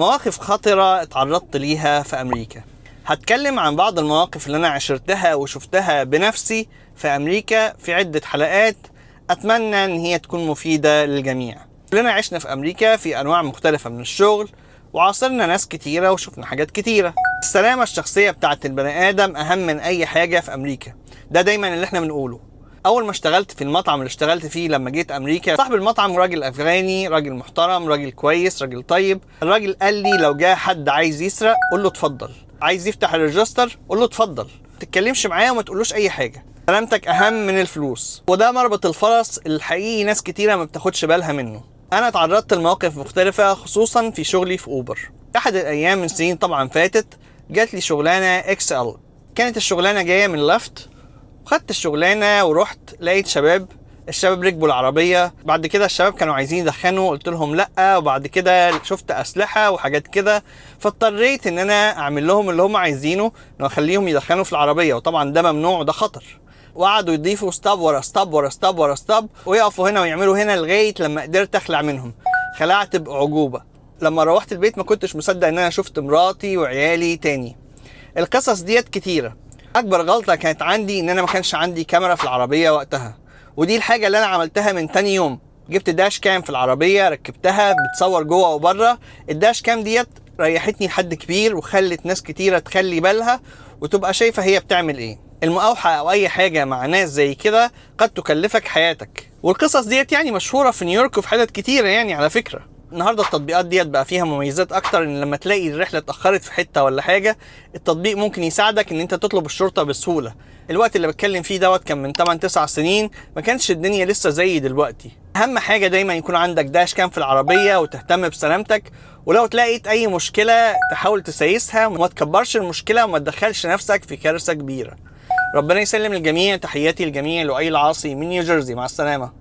مواقف خطرة اتعرضت ليها في أمريكا. هتكلم عن بعض المواقف اللي أنا عشرتها وشفتها بنفسي في أمريكا في عدة حلقات، أتمنى أن هي تكون مفيدة للجميع. كلنا عشنا في أمريكا في أنواع مختلفة من الشغل، وعاصرنا ناس كتيرة وشفنا حاجات كتيرة. السلامة الشخصية بتاعت البني آدم أهم من أي حاجة في أمريكا، ده دايما اللي احنا بنقوله. اول ما اشتغلت في المطعم اللي اشتغلت فيه لما جيت امريكا، صاحب المطعم راجل افغاني، راجل محترم، راجل كويس، راجل طيب. الراجل قال لي لو جاء حد عايز يسرق قول له اتفضل، عايز يفتح الريجستر قول له اتفضل، ما تتكلمش معاه وما تقولوش اي حاجه، سلامتك اهم من الفلوس. وده مربط الفرس الحقيقي ناس كتيره ما بتاخدش بالها منه. انا اتعرضت لمواقف مختلفه خصوصا في شغلي في اوبر. احد الايام من سنين طبعا فاتت جات لي شغلانه اكس ال. كانت الشغلانه جايه من لفت، خدت الشغلانه ورحت لقيت الشباب ركبوا العربيه. بعد كده الشباب كانوا عايزين يدخنوا، قلت لهم لا، وبعد كده شفت اسلحه وحاجات كده، فاضطريت ان انا اعمل لهم اللي هم عايزينه، انه اخليهم يدخنوا في العربيه، وطبعا ده ممنوع وده خطر. وقعدوا يضيفوا ستاب ورا ستاب ورا ستاب ورا ستاب، ويقفوا هنا ويعملوا هنا لغايه لما قدرت اخلع منهم. خلعت باعجوبه. لما روحت البيت ما كنتش مصدق ان انا شفت مراتي وعيالي تاني. القصص ديت كتيره. اكبر غلطه كانت عندي ان انا ما كانش عندي كاميرا في العربيه وقتها، ودي الحاجه اللي انا عملتها من تاني يوم. جبت داش كام في العربيه، ركبتها بتصور جوه وبره. الداش كام ديت ريحتني لحد كبير، وخلت ناس كتيره تخلي بالها وتبقى شايفه هي بتعمل ايه. المقاوحه او اي حاجه مع ناس زي كده قد تكلفك حياتك. والقصص ديت يعني مشهوره في نيويورك وفي حتت كتيره يعني على فكره. النهارده التطبيقات ديت بقى فيها مميزات اكتر، ان لما تلاقي الرحله اتاخرت في حته ولا حاجه، التطبيق ممكن يساعدك ان انت تطلب الشرطه بسهوله. الوقت اللي بتكلم فيه دوت كان من 8 9 سنين، ما كانش الدنيا لسه زي دلوقتي. اهم حاجه دايما يكون عندك داش كام في العربيه وتهتم بسلامتك، ولو تلاقيت اي مشكله تحاول تسيسها وما تكبرش المشكله وما تدخلش نفسك في كارثه كبيره. ربنا يسلم الجميع. تحياتي للجميع. لؤي العاصي من نيوجيرسي، مع السلامه.